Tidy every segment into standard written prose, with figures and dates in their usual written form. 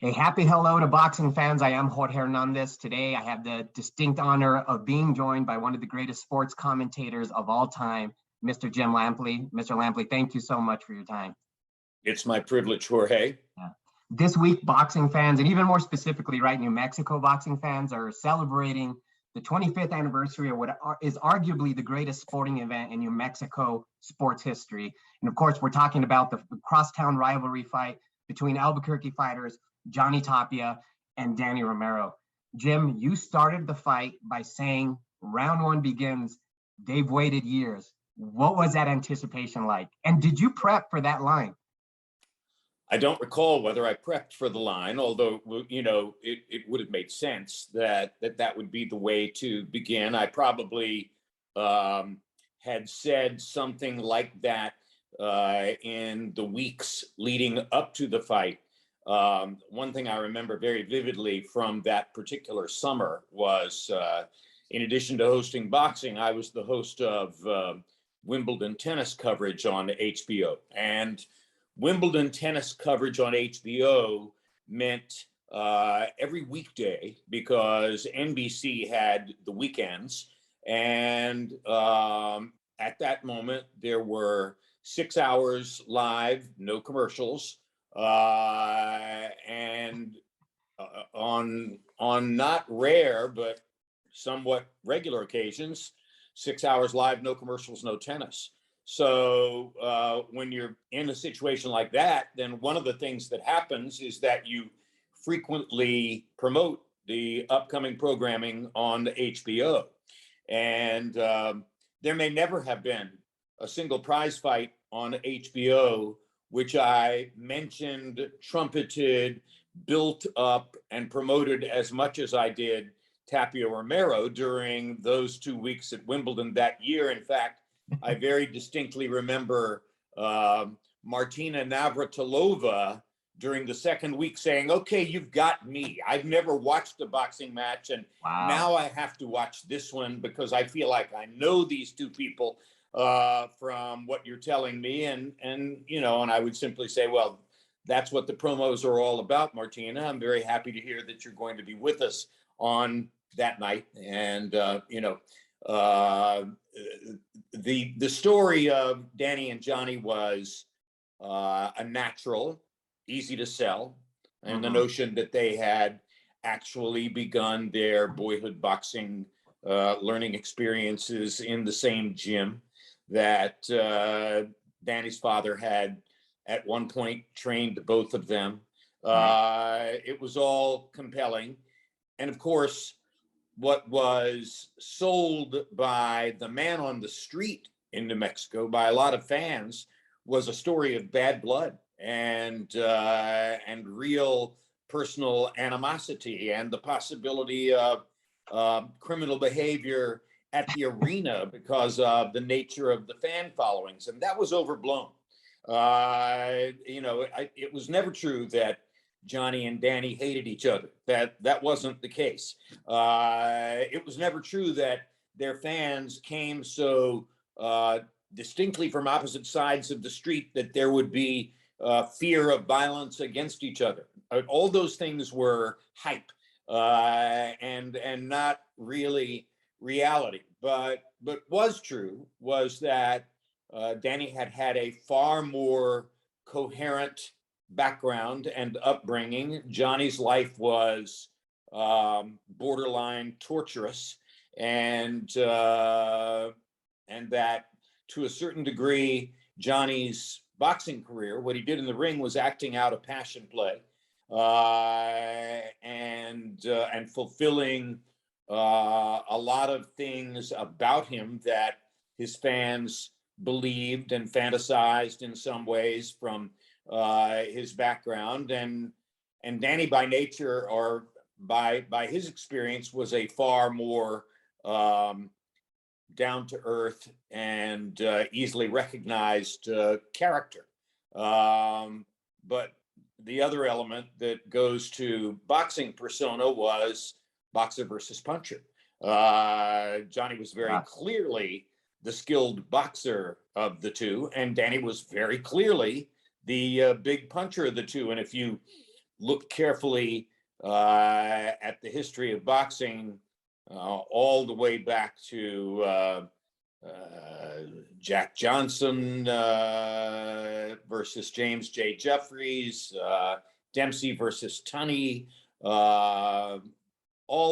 A happy hello to boxing fans. I am Jorge Hernandez. Today, I have the distinct honor of being joined by one of the greatest sports commentators of all time, Mr. Jim Lampley. Mr. Lampley, thank you so much for your time. It's my privilege, Jorge. Yeah. This week, boxing fans, and even more specifically, right, New Mexico boxing fans are celebrating the 25th anniversary of what is arguably the greatest sporting event in New Mexico sports history. And of course, we're talking about the crosstown rivalry fight between Albuquerque fighters Johnny Tapia and Danny Romero. Jim, you started the fight by saying round one begins. They've waited years. What was that anticipation like? And did you prep for that line? I don't recall whether I prepped for the line, although, you know, it would have made sense that would be the way to begin. I probably had said something like that in the weeks leading up to the fight. One thing I remember very vividly from that particular summer was, in addition to hosting boxing, I was the host of Wimbledon tennis coverage on HBO. And Wimbledon tennis coverage on HBO meant every weekday because NBC had the weekends. And at that moment, there were 6 hours live, no commercials. And on not rare, but somewhat regular occasions, 6 hours live, no commercials, no tennis. So when you're in a situation like that, then one of the things that happens is that you frequently promote the upcoming programming on the HBO. And there may never have been a single prize fight on HBO which I mentioned, trumpeted, built up, and promoted as much as I did Tapia Romero during those 2 weeks at Wimbledon that year. In fact, I very distinctly remember Martina Navratilova during the second week saying, "Okay, you've got me. I've never watched a boxing match, and now I have to watch this one because I feel like I know these two people from what you're telling me." And you know, and I would simply say, well, that's what the promos are all about, Martina. I'm very happy to hear that you're going to be with us on that night. And you know, the story of Danny and Johnny was a natural, easy to sell, and the notion that they had actually begun their boyhood boxing learning experiences in the same gym that Danny's father had at one point trained both of them. It was all compelling. And of course, what was sold by the man on the street in New Mexico by a lot of fans was a story of bad blood and real personal animosity and the possibility of criminal behavior at the arena because of the nature of the fan followings, and that was overblown. You know, it was never true that Johnny and Danny hated each other. That wasn't the case. It was never true that their fans came so distinctly from opposite sides of the street that there would be fear of violence against each other. All those things were hype and not really reality. But was true was that Danny had a far more coherent background and upbringing. Johnny's life was borderline torturous, and that to a certain degree, Johnny's boxing career, what he did in the ring was acting out a passion play and fulfilling a lot of things about him that his fans believed and fantasized in some ways from his background. And Danny by nature or by his experience was a far more down to earth and easily recognized character. But the other element that goes to boxing persona was boxer versus puncher. Johnny was very clearly the skilled boxer of the two, and Danny was very clearly the big puncher of the two. And if you look carefully at the history of boxing, all the way back to Jack Johnson versus James J. Jeffries, Dempsey versus Tunney, all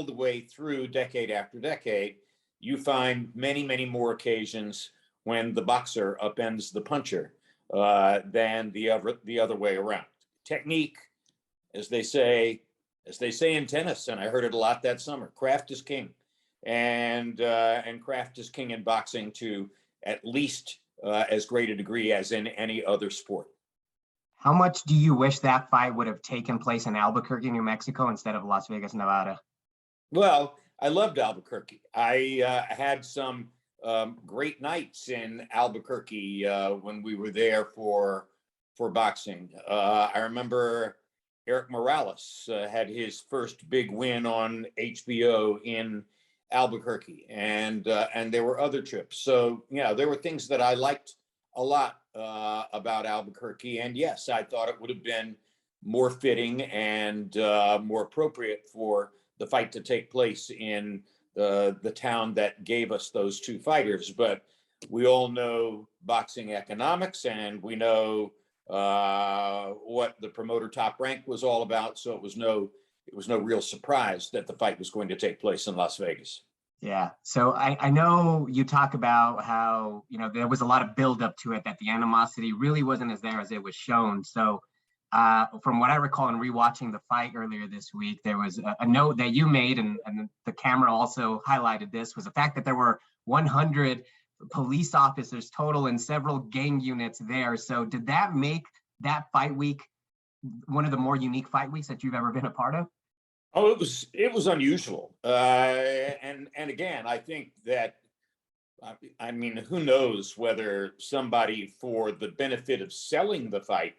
the way through decade after decade, you find many, many more occasions when the boxer upends the puncher than the other way around. Technique, as they say in tennis, and I heard it a lot that summer, craft is king, and craft is king in boxing to at least as great a degree as in any other sport. How much do you wish that fight would have taken place in Albuquerque, New Mexico, instead of Las Vegas, Nevada? Well, I loved Albuquerque. I had some great nights in Albuquerque when we were there for boxing. I remember Eric Morales had his first big win on HBO in Albuquerque, and there were other trips. So yeah, there were things that I liked a lot about Albuquerque, and yes, I thought it would have been more fitting and more appropriate for the fight to take place in the town that gave us those two fighters. But we all know boxing economics, and we know what the promoter Top Rank was all about. So it was no real surprise that the fight was going to take place in Las Vegas. Yeah. So I know you talk about how, there was a lot of buildup to it, that the animosity really wasn't as there as it was shown. So from what I recall in rewatching the fight earlier this week, there was a note that you made, and the camera also highlighted this, was the fact that there were 100 police officers total and several gang units there. So did that make that fight week one of the more unique fight weeks that you've ever been a part of? Oh, it was unusual, and again, I think that, I mean, who knows whether somebody, for the benefit of selling the fight,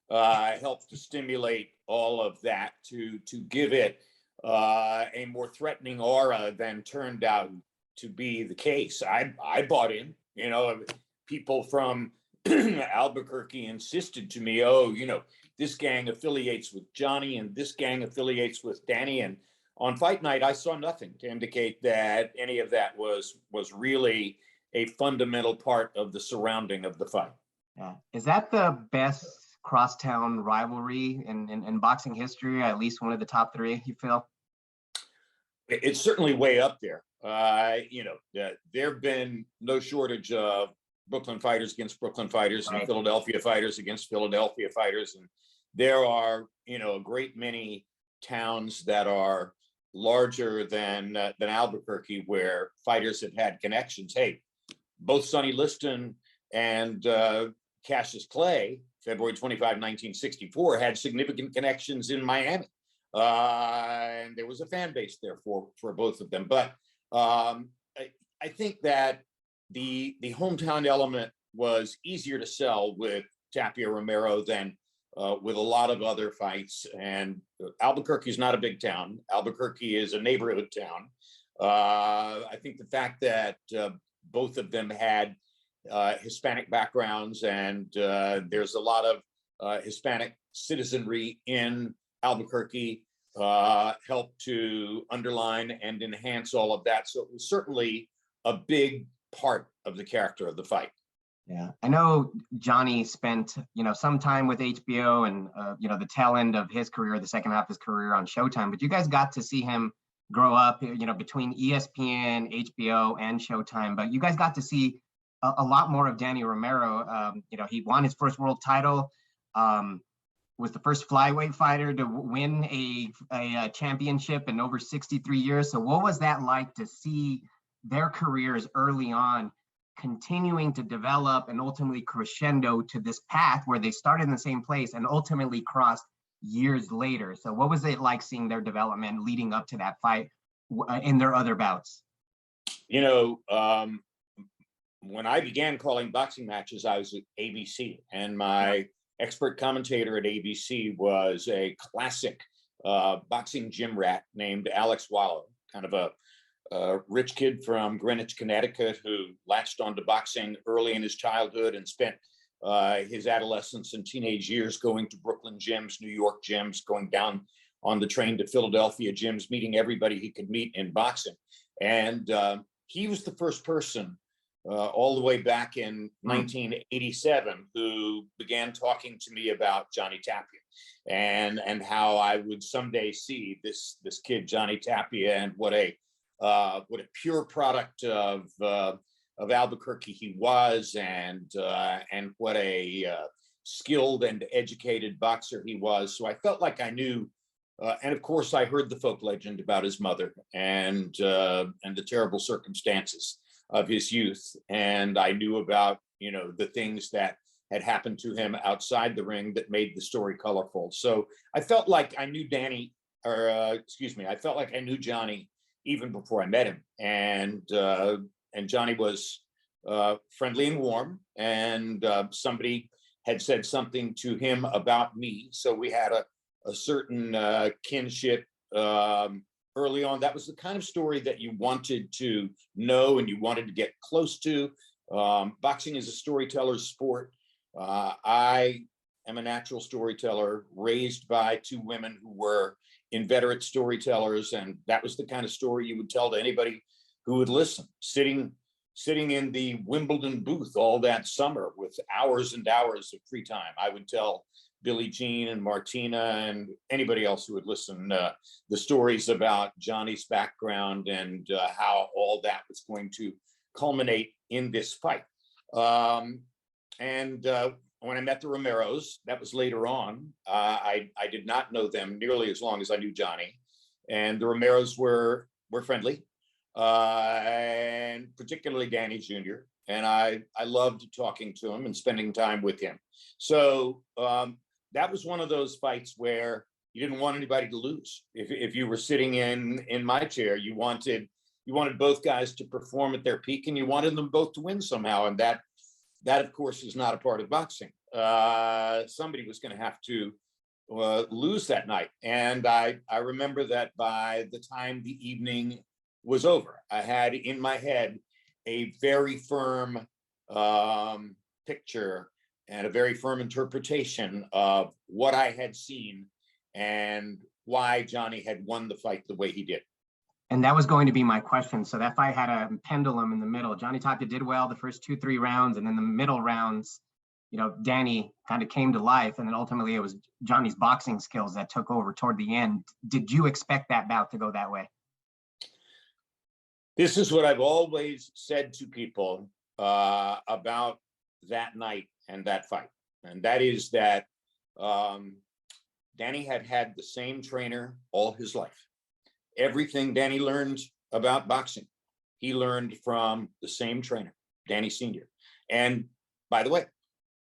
helped to stimulate all of that to give it a more threatening aura than turned out to be the case. I bought in. People from Albuquerque insisted to me, this gang affiliates with Johnny and this gang affiliates with Danny. And on fight night, I saw nothing to indicate that any of that was really a fundamental part of the surrounding of the fight. Yeah. Is that the best crosstown rivalry in boxing history, or at least one of the top three, you feel? It's certainly way up there. There have been no shortage of Brooklyn fighters against Brooklyn fighters, and Philadelphia fighters against Philadelphia fighters. And there are, a great many towns that are larger than Albuquerque where fighters have had connections. Hey, both Sonny Liston and Cassius Clay, February 25, 1964, had significant connections in Miami. And there was a fan base there for both of them. But I think that the hometown element was easier to sell with Tapia Romero than with a lot of other fights. And Albuquerque is not a big town. Albuquerque is a neighborhood town. I think the fact that both of them had Hispanic backgrounds, and there's a lot of Hispanic citizenry in Albuquerque helped to underline and enhance all of that. So it was certainly a big part of the character of the fight. Yeah, I know Johnny spent, some time with HBO and, the tail end of his career, the second half of his career on Showtime, but you guys got to see him grow up, between ESPN, HBO, and Showtime, but you guys got to see a lot more of Danny Romero. He won his first world title, was the first flyweight fighter to win a championship in over 63 years. So what was that like to see their careers early on continuing to develop and ultimately crescendo to this path where they started in the same place and ultimately crossed years later? So what was it like seeing their development leading up to that fight in their other bouts? When I began calling boxing matches, I was at ABC, and my expert commentator at ABC was a classic boxing gym rat named Alex Wallow, kind of a rich kid from Greenwich, Connecticut, who latched onto boxing early in his childhood and spent his adolescence and teenage years, going to Brooklyn gyms, New York gyms, going down on the train to Philadelphia gyms, meeting everybody he could meet in boxing. And he was the first person all the way back in 1987 who began talking to me about Johnny Tapia and how I would someday see this kid, Johnny Tapia, and what a pure product of Albuquerque he was, and what a skilled and educated boxer he was. So I felt like I knew, and of course I heard the folk legend about his mother and the terrible circumstances of his youth, and I knew about, you know, the things that had happened to him outside the ring that made the story colorful. So I felt like I knew I felt like I knew Johnny even before I met him, and Johnny was friendly and warm, and somebody had said something to him about me, so we had a certain kinship early on. That was the kind of story that you wanted to know and you wanted to get close to. Boxing is a storyteller's sport. I am a natural storyteller, raised by two women who were inveterate storytellers, and that was the kind of story you would tell to anybody who would listen. Sitting in the Wimbledon booth all that summer with hours and hours of free time, I would tell Billie Jean and Martina and anybody else who would listen the stories about Johnny's background and how all that was going to culminate in this fight. When I met the Romeros, that was later on. I did not know them nearly as long as I knew Johnny, and the Romeros were friendly, and particularly Danny Jr. And I loved talking to him and spending time with him. So that was one of those fights where you didn't want anybody to lose. If you were sitting in my chair, you wanted both guys to perform at their peak, and you wanted them both to win somehow. And that of course is not a part of boxing. Somebody was going to have to lose that night. And I remember that by the time the evening was over, I had in my head a very firm picture and a very firm interpretation of what I had seen and why Johnny had won the fight the way he did. And that was going to be my question. So that fight had a pendulum in the middle. Johnny Tapia did well the first 2-3 rounds, and then the middle rounds, you know, Danny kind of came to life, and then ultimately it was Johnny's boxing skills that took over toward the end. Did you expect that bout to go that way? This is what I've always said to people about that night and that fight, and that is that Danny had the same trainer all his life. Everything Danny learned about boxing, he learned from the same trainer, Danny Sr. And by the way,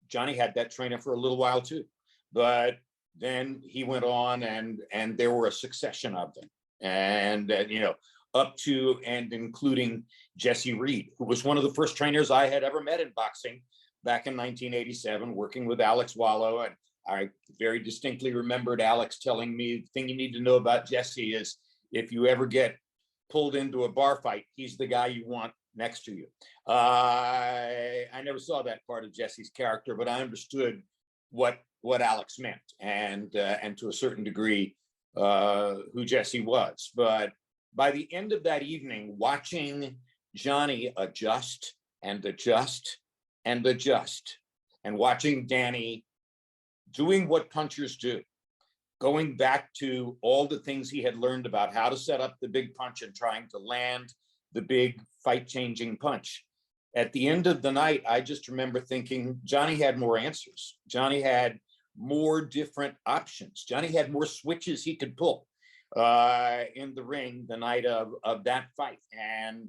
Johnny had that trainer for a little while too, but then he went on, and there were a succession of them, and you know, up to and including Jesse Reed, who was one of the first trainers I had ever met in boxing back in 1987, working with Alex Wallow. And I very distinctly remembered Alex telling me, the thing you need to know about Jesse is if you ever get pulled into a bar fight, he's the guy you want next to you. I never saw that part of Jesse's character, but I understood what Alex meant, and to a certain degree who Jesse was. But by the end of that evening, watching Johnny adjust and adjust and adjust, and watching Danny doing what punchers do, going back to all the things he had learned about how to set up the big punch and trying to land the big fight-changing punch. At the end of the night, I just remember thinking Johnny had more answers. Johnny had more different options. Johnny had more switches he could pull in the ring the night of that fight. And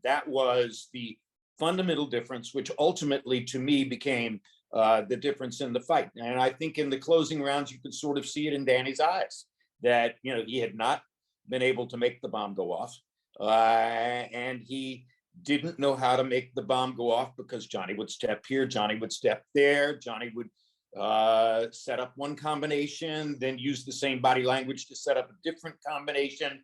that was the fundamental difference, which ultimately to me became the difference in the fight. And I think in the closing rounds, you could sort of see it in Danny's eyes that, you know, he had not been able to make the bomb go off. And he didn't know how to make the bomb go off because Johnny would step here, Johnny would step there, Johnny would set up one combination, then use the same body language to set up a different combination.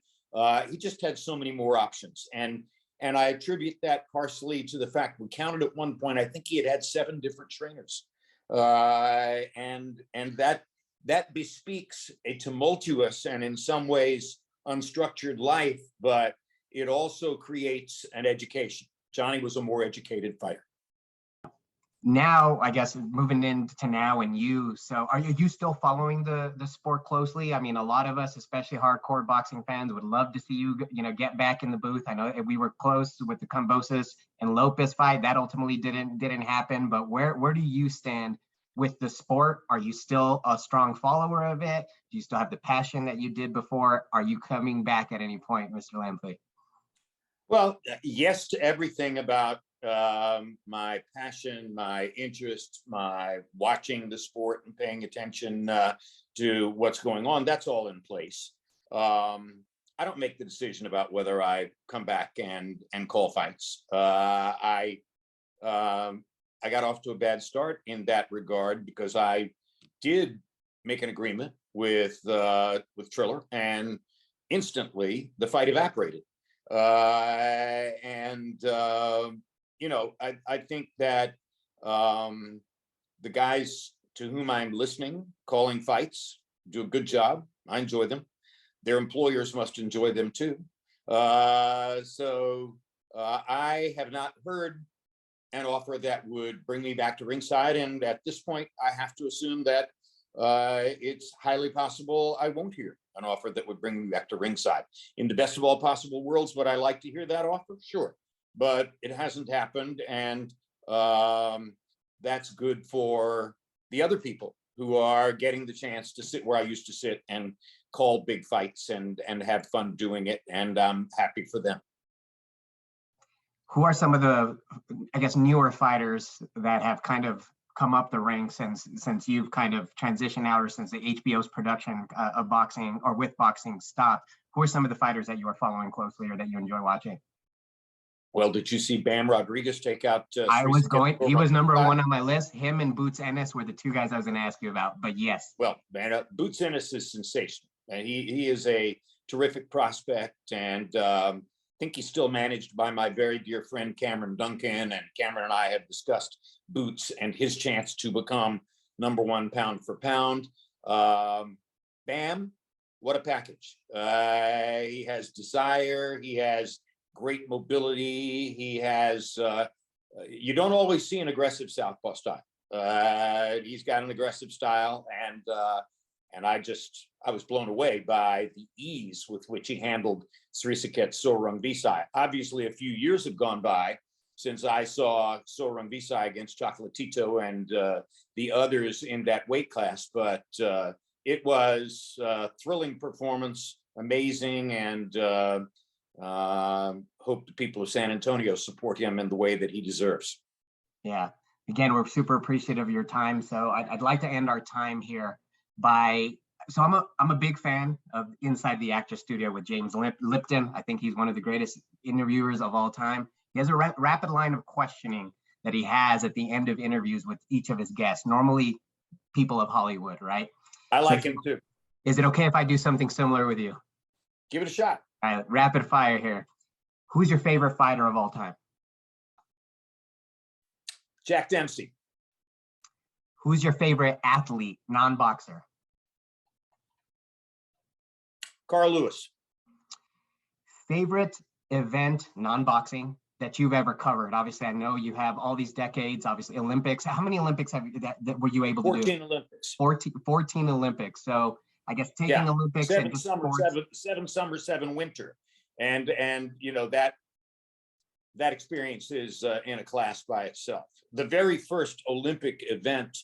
He just had so many more options. And I attribute that partially to the fact we counted at one point, I think he had 7 different trainers and that bespeaks a tumultuous and in some ways unstructured life, but it also creates an education. Johnny was a more educated fighter. Now, I guess moving into now and you, so are you still following the sport closely? I mean, a lot of us, especially hardcore boxing fans, would love to see you, get back in the booth. I know we were close with the Kambosos and Lopez fight. That ultimately didn't happen, but where do you stand with the sport? Are you still a strong follower of it? Do you still have the passion that you did before? Are you coming back at any point, Mr. Lampley? Well, yes to everything about my passion, my interest, my watching the sport and paying attention to what's going on. That's all in place. I don't make the decision about whether I come back and call fights. I got off to a bad start in that regard because I did make an agreement with Triller, and instantly the fight evaporated. I think that the guys to whom I'm listening, calling fights, do a good job. I enjoy them. Their employers must enjoy them too. So I have not heard an offer that would bring me back to ringside. And at this point, I have to assume that it's highly possible I won't hear an offer that would bring me back to ringside. In the best of all possible worlds, would I like to hear that offer? Sure. But it hasn't happened. And that's good for the other people who are getting the chance to sit where I used to sit and call big fights and have fun doing it. And I'm happy for them. Who are some of the, I guess, newer fighters that have kind of come up the ranks since you've kind of transitioned out, or since the HBO's production of boxing or with boxing stopped? Who are some of the fighters that you are following closely or that you enjoy watching? Well, did you see Bam Rodriguez take out? He was number one on my list. Him and Boots Ennis were the two guys I was going to ask you about, but yes. Well, man, Boots Ennis is sensational. And he is a terrific prospect, and I think he's still managed by my very dear friend Cameron Duncan, and Cameron and I have discussed Boots and his chance to become number one pound for pound. Bam, what a package. He has desire, he has great mobility, he has, you don't always see an aggressive southpaw style. He's got an aggressive style, and I was blown away by the ease with which he handled Srisaket Sorungvisai. Obviously, a few years have gone by since I saw Sorungvisai against Chocolatito and the others in that weight class, but it was a thrilling performance, amazing, and hope the people of San Antonio support him in the way that he deserves. Yeah, again, we're super appreciative of your time. So I'd like to end our time here so I'm a big fan of Inside the Actor Studio with James Lipton. I think he's one of the greatest interviewers of all time. He has a rapid line of questioning that he has at the end of interviews with each of his guests, normally people of Hollywood, right? I like him too. Is it okay if I do something similar with you? Give it a shot. All right, rapid fire here. Who's your favorite fighter of all time? Jack Dempsey. Who's your favorite athlete, non-boxer? Carl Lewis. Favorite event, non-boxing, that you've ever covered? Obviously, I know you have all these decades, obviously Olympics. How many Olympics have you, that were you able to do? 14 Olympics. 14 Olympics. So I guess taking Olympics seven and summer, seven summer, 7 winter. And that experience is in a class by itself. The very first Olympic event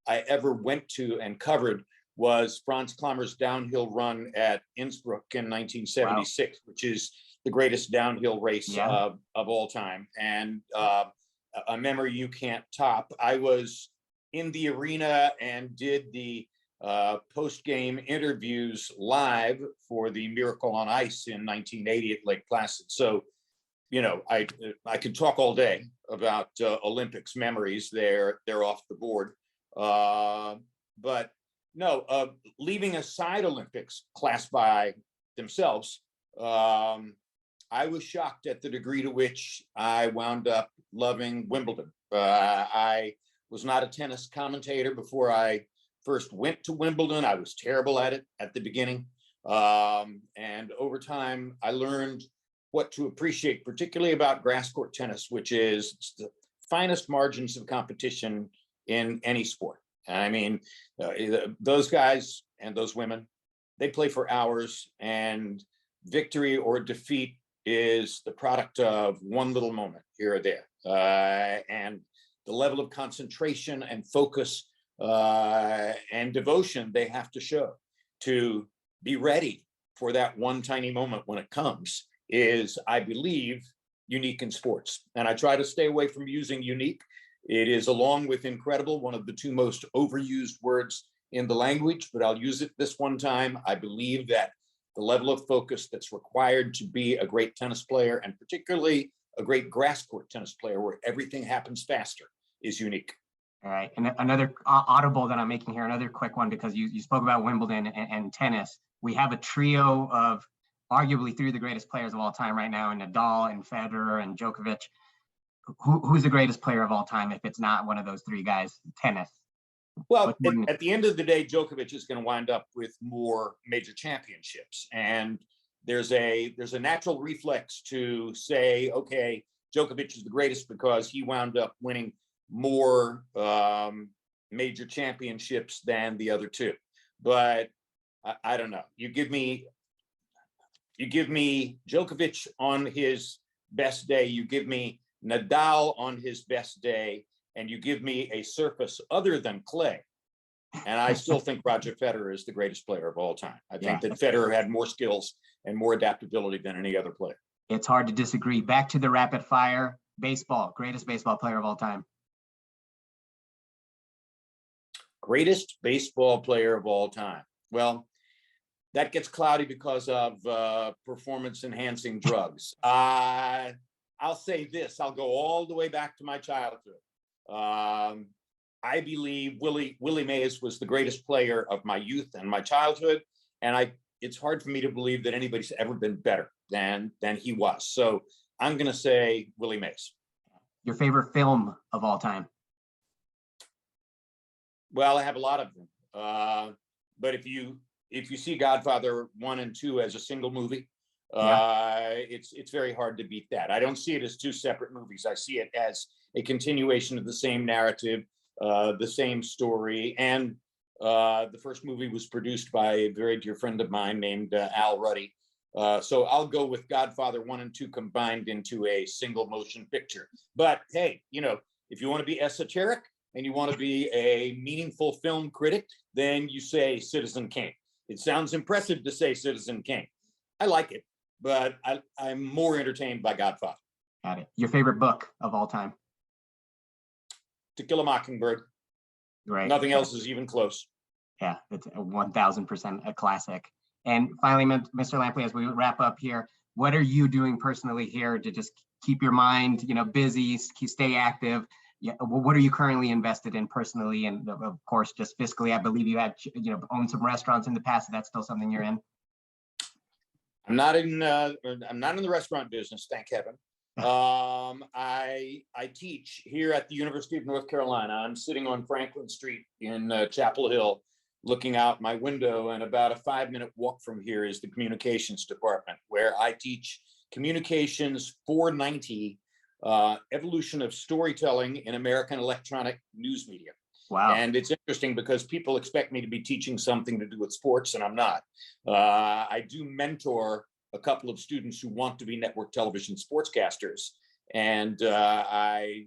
I ever went to and covered was Franz Klammer's downhill run at Innsbruck in 1976, wow, which is the greatest downhill race of all time. And a memory you can't top. I was in the arena and did the post-game interviews live for the Miracle on Ice in 1980 at Lake Placid. So, I could talk all day about Olympics memories. They're off the board. But no, leaving aside Olympics class by themselves, I was shocked at the degree to which I wound up loving Wimbledon. I was not a tennis commentator before I first went to Wimbledon. I was terrible at it at the beginning. And over time, I learned what to appreciate, particularly about grass court tennis, which is the finest margins of competition in any sport. I mean, those guys and those women, they play for hours, and victory or defeat is the product of one little moment here or there. And the level of concentration and focus and devotion they have to show to be ready for that one tiny moment when it comes is, I believe, unique in sports. And I try to stay away from using unique. It is, along with incredible, one of the two most overused words in the language, but I'll use it this one time. I believe that the level of focus that's required to be a great tennis player, and particularly a great grass court tennis player where everything happens faster, is unique. All right, and another audible that I'm making here, another quick one, because you spoke about Wimbledon and tennis. We have a trio of arguably three of the greatest players of all time right now, and Nadal and Federer and Djokovic. Who's the greatest player of all time if it's not one of those three guys? Tennis. Well, at the end of the day, Djokovic is going to wind up with more major championships, and there's a natural reflex to say, okay, Djokovic is the greatest because he wound up winning more major championships than the other two. But I don't know. You give me Djokovic on his best day. You give me Nadal on his best day, and you give me a surface other than clay, and I still think Roger Federer is the greatest player of all time. I think that Federer had more skills and more adaptability than any other player. It's hard to disagree. Back to the rapid fire. Baseball, greatest baseball player of all time. Greatest baseball player of all time. Well, that gets cloudy because of performance-enhancing drugs. I'll say this. I'll go all the way back to my childhood. I believe Willie Mays was the greatest player of my youth and my childhood, and it's hard for me to believe that anybody's ever been better than he was. So I'm going to say Willie Mays. Your favorite film of all time? Well, I have a lot of them, but if you see Godfather 1 and 2 as a single movie, it's very hard to beat that. I don't see it as two separate movies. I see it as a continuation of the same narrative, the same story. And the first movie was produced by a very dear friend of mine named Al Ruddy. So I'll go with Godfather 1 and 2 combined into a single motion picture. But hey, if you want to be esoteric and you want to be a meaningful film critic, then you say Citizen Kane. It sounds impressive to say Citizen Kane. I like it, but I'm more entertained by Godfather. Got it. Your favorite book of all time? To Kill a Mockingbird. Right. Nothing else is even close. Yeah, it's 1000% a classic. And finally, Mr. Lampley, as we wrap up here, what are you doing personally here to just keep your mind, busy, stay active? Yeah, what are you currently invested in personally, and of course, just fiscally? I believe you had, owned some restaurants in the past. Is that still something you're in? I'm not in the restaurant business, thank heaven. I teach here at the University of North Carolina. I'm sitting on Franklin Street in Chapel Hill, looking out my window, and about a 5-minute walk from here is the communications department, where I teach communications 490, evolution of storytelling in American electronic news media. Wow. And it's interesting because people expect me to be teaching something to do with sports, and I'm not. I do mentor a couple of students who want to be network television sportscasters, and I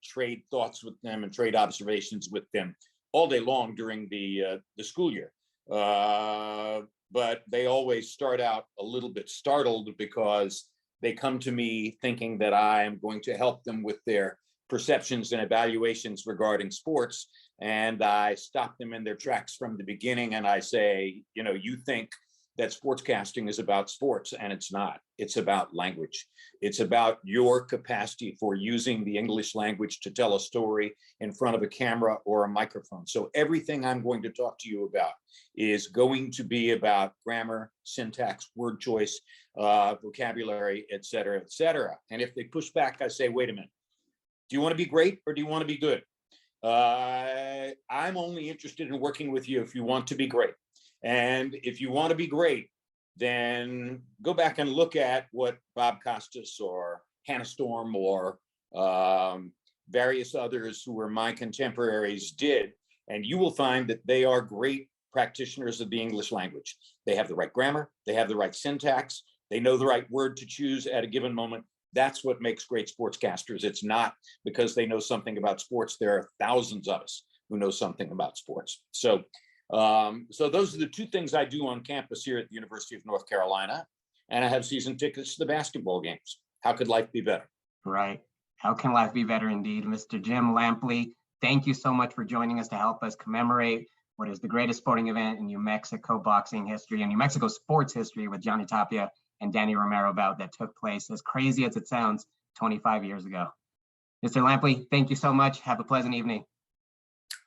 trade thoughts with them and trade observations with them all day long during the school year. But they always start out a little bit startled because they come to me thinking that I am going to help them with their perceptions and evaluations regarding sports. And I stop them in their tracks from the beginning. And I say, you think that sportscasting is about sports, and it's not. It's about language. It's about your capacity for using the English language to tell a story in front of a camera or a microphone. So everything I'm going to talk to you about is going to be about grammar, syntax, word choice, vocabulary, et cetera, et cetera. And if they push back, I say, wait a minute. Do you want to be great or do you want to be good? I'm only interested in working with you if you want to be great. And if you want to be great, then go back and look at what Bob Costas or Hannah Storm or various others who were my contemporaries did, and you will find that they are great practitioners of the English language. They have the right grammar, they have the right syntax, they know the right word to choose at a given moment. That's what makes great sportscasters. It's not because they know something about sports. There are thousands of us who know something about sports. So those are the two things I do on campus here at the University of North Carolina. And I have season tickets to the basketball games. How could life be better? Right. How can life be better indeed? Mr. Jim Lampley, thank you so much for joining us to help us commemorate what is the greatest sporting event in New Mexico boxing history and New Mexico sports history with Johnny Tapia and Danny Romero bout that took place, as crazy as it sounds, 25 years ago. Mr. Lampley, thank you so much. Have a pleasant evening.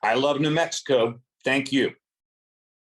I love New Mexico. Thank you.